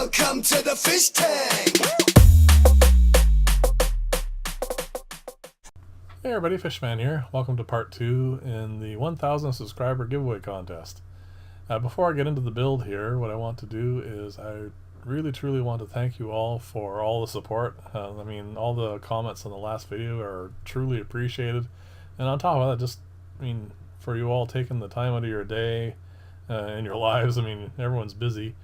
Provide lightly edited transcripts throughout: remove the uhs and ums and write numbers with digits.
Welcome to the fish tank. Hey everybody, Fishman here. Welcome to part 2 in the 1,000 subscriber giveaway contest. Before I get into the build here, what I want to do is I really truly want to thank you all for all the support. I mean, all the comments on the last video are truly appreciated. And on top of that, just, for you all taking the time out of your day and your lives, everyone's busy.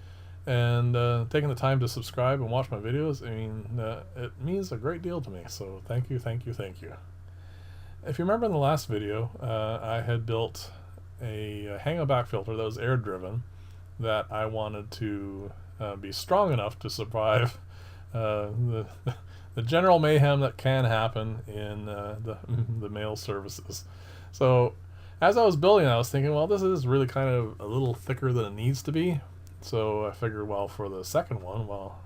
And taking the time to subscribe and watch my videos, it means a great deal to me. So thank you, thank you, thank you. If you remember in the last video, I had built a hang-back filter that was air-driven that I wanted to be strong enough to survive the general mayhem that can happen in the mail services. So as I was building, I was thinking, well, this is really kind of a little thicker than it needs to be. So I figured, well, for the second one, well,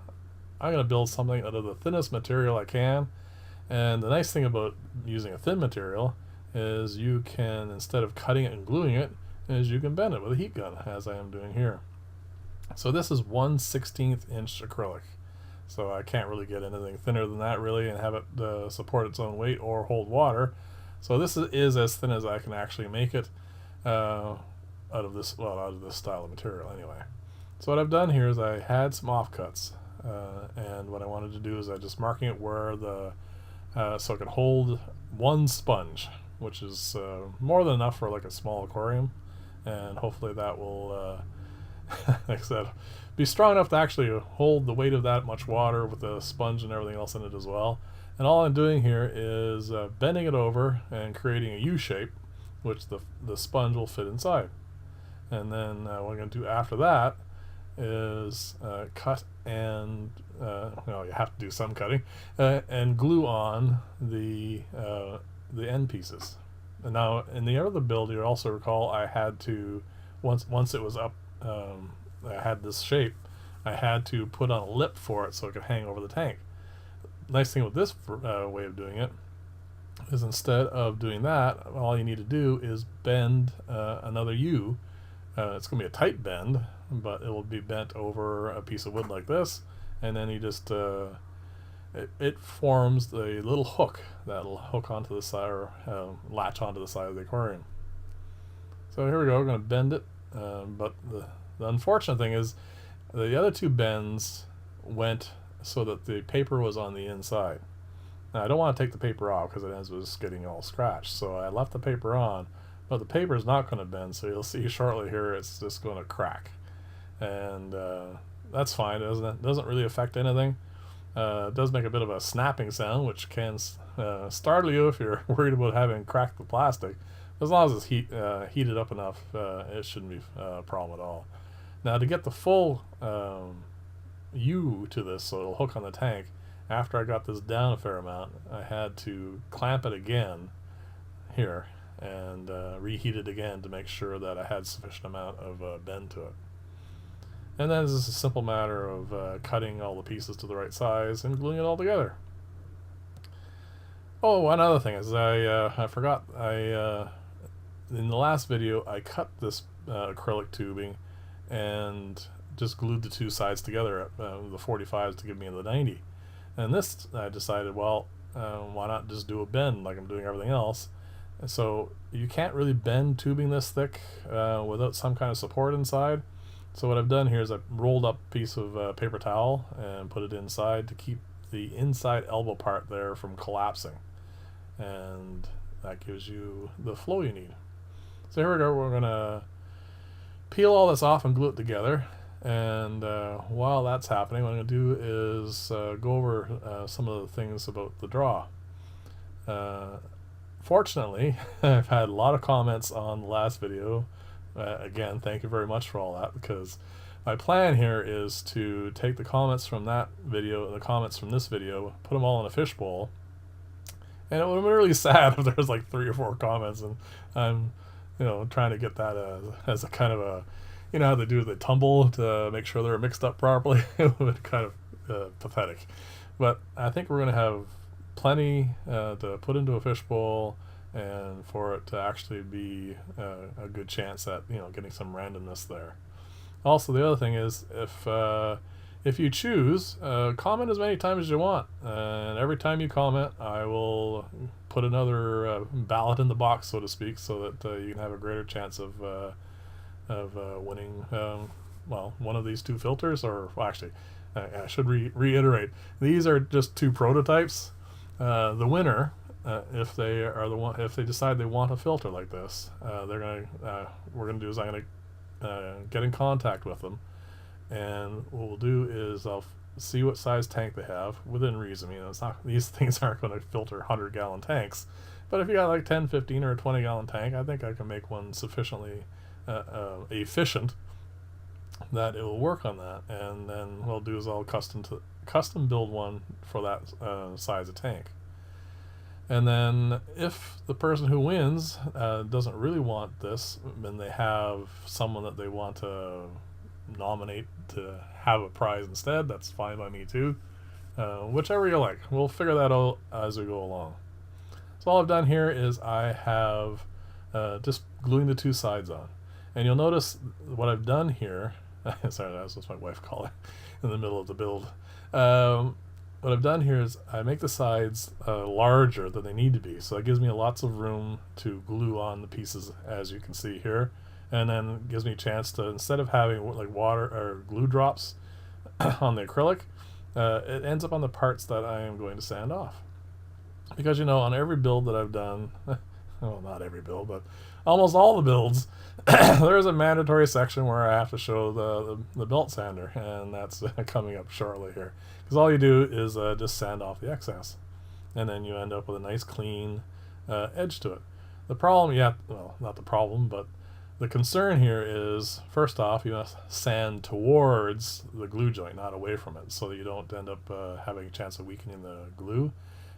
I'm going to build something out of the thinnest material I can. And the nice thing about using a thin material is you can, instead of cutting it and gluing it, is you can bend it with a heat gun, as I am doing here. So this is 1/16 inch acrylic. So I can't really get anything thinner than that really and have it support its own weight or hold water. So this is as thin as I can actually make it out of this style of material anyway. So what I've done here is I had some offcuts, and what I wanted to do is I just marking it where the so it can hold one sponge, which is more than enough for like a small aquarium, and hopefully that will like I said, be strong enough to actually hold the weight of that much water with the sponge and everything else in it as well. And all I'm doing here is bending it over and creating a U shape, which the sponge will fit inside. And then what I'm going to do after that is cut and you have to do some cutting and glue on the end pieces. And now in the other build, you also recall I had to once it was up, I had this shape, I had to put on a lip for it so it could hang over the tank. Nice thing with this way of doing it is instead of doing that, all you need to do is bend another U. It's going to be a tight bend, but it will be bent over a piece of wood like this, and then you just it forms the little hook that'll hook onto the side or latch onto the side of the aquarium. So here we go, we're going to bend it, but the unfortunate thing is the other two bends went so that the paper was on the inside. Now I don't want to take the paper off because it was getting all scratched, so I left the paper on, but the paper is not going to bend, so you'll see shortly here it's just going to crack. And that's fine. It doesn't really affect anything. It does make a bit of a snapping sound, which can startle you if you're worried about having cracked the plastic. As long as it's heated up enough, it shouldn't be a problem at all. Now to get the full U to this so it'll hook on the tank, after I got this down a fair amount, I had to clamp it again here and reheat it again to make sure that I had sufficient amount of bend to it. And then it's just a simple matter of cutting all the pieces to the right size and gluing it all together. Oh, one other thing is I forgot, in the last video I cut this acrylic tubing and just glued the two sides together at the 45s to give me the 90. And this I decided, well, why not just do a bend like I'm doing everything else. And so you can't really bend tubing this thick without some kind of support inside. So what I've done here is I've rolled up a piece of paper towel and put it inside to keep the inside elbow part there from collapsing. And that gives you the flow you need. So here we go, we're going to peel all this off and glue it together. And while that's happening, what I'm going to do is go over some of the things about the draw. Fortunately, I've had a lot of comments on the last video. Again, thank you very much for all that, because my plan here is to take the comments from that video and the comments from this video, put them all in a fishbowl, and it would have been really sad if there was like 3 or 4 comments, and I'm trying to get that as a kind of a, how they do the tumble to make sure they're mixed up properly. It would be kind of pathetic. But I think we're going to have plenty to put into a fishbowl, and for it to actually be a good chance at getting some randomness there. Also, the other thing is, if If you choose, comment as many times as you want, and every time you comment, I will put another ballot in the box, so to speak, so that you can have a greater chance of winning, well, one of these two filters. Or well, actually, I should reiterate, these are just two prototypes. The winner, if they decide they want a filter like this, we're gonna do is I'm gonna get in contact with them. And what we'll do is I'll see what size tank they have within reason. You know, it's not, these things aren't going to filter 100-gallon tanks, but if you got like 10, 15, or a 20-gallon tank, I think I can make one sufficiently efficient that it will work on that. And then what I'll do is I'll custom build one for that size of tank. And then if the person who wins doesn't really want this, then they have someone that they want to nominate to have a prize instead, that's fine by me too. Whichever you like, we'll figure that out as we go along. So all I've done here is I have just gluing the two sides on, and you'll notice what I've done here sorry, that's what my wife called it in the middle of the build. What I've done here is I make the sides larger than they need to be, so it gives me lots of room to glue on the pieces, as you can see here. And then gives me a chance to, instead of having like water or glue drops on the acrylic, it ends up on the parts that I am going to sand off. Because, you know, on every build that I've done, well, not every build, but almost all the builds, there's a mandatory section where I have to show the belt sander, and that's coming up shortly here. Because all you do is just sand off the excess, and then you end up with a nice clean edge to it. The problem, well, not the problem, but the concern here is, first off, you must sand towards the glue joint, not away from it, so that you don't end up having a chance of weakening the glue.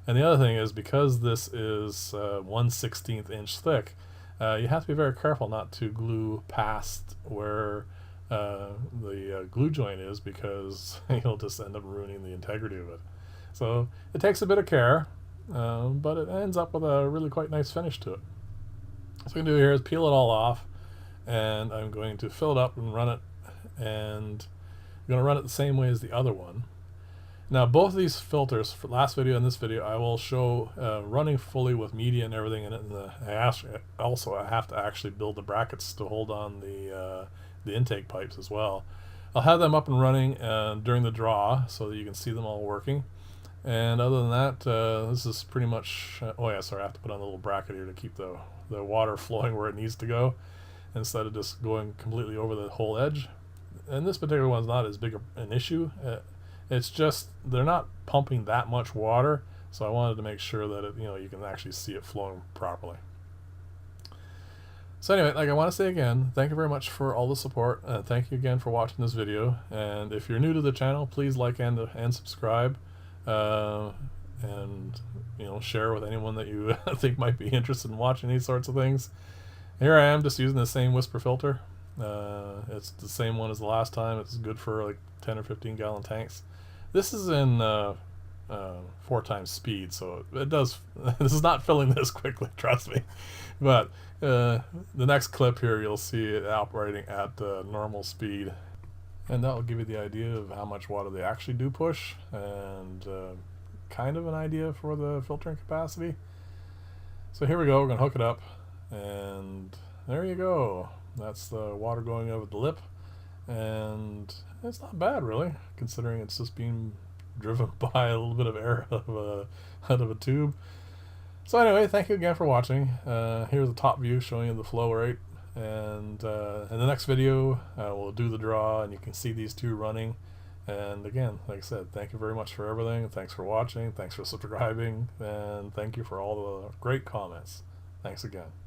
And the other thing is, because this is 1/16 inch thick, you have to be very careful not to glue past where the glue joint is, because you'll just end up ruining the integrity of it. So it takes a bit of care, but it ends up with a really quite nice finish to it. So what I'm going to do here is peel it all off, and I'm going to fill it up and run it, and I'm going to run it the same way as the other one. Now both of these filters, for last video and this video, I will show running fully with media and everything in it. And I have to actually build the brackets to hold on the intake pipes as well. I'll have them up and running during the draw so that you can see them all working. And other than that, this is pretty much, oh yeah, sorry, I have to put on a little bracket here to keep the water flowing where it needs to go, instead of just going completely over the whole edge. And this particular one's not as big an issue. It's just they're not pumping that much water, so I wanted to make sure that it, you can actually see it flowing properly. So anyway, like I want to say again, thank you very much for all the support. Thank you again for watching this video. And if you're new to the channel, please like and subscribe, and share with anyone that you think might be interested in watching these sorts of things. Here I am, just using the same whisper filter. It's the same one as the last time. It's good for like 10 or 15 gallon tanks. This is in 4 times speed, so it does. This is not filling this quickly, trust me. But the next clip here, you'll see it operating at normal speed, and that will give you the idea of how much water they actually do push, and kind of an idea for the filtering capacity. So here we go. We're going to hook it up, and there you go. That's the water going over the lip, and it's not bad really, considering it's just being driven by a little bit of air out of a tube. So anyway, thank you again for watching. Here's the top view showing you the flow rate, and in the next video we'll do the draw, and you can see these two running. And again, like I said, thank you very much for everything. Thanks for watching, thanks for subscribing, and thank you for all the great comments. Thanks again.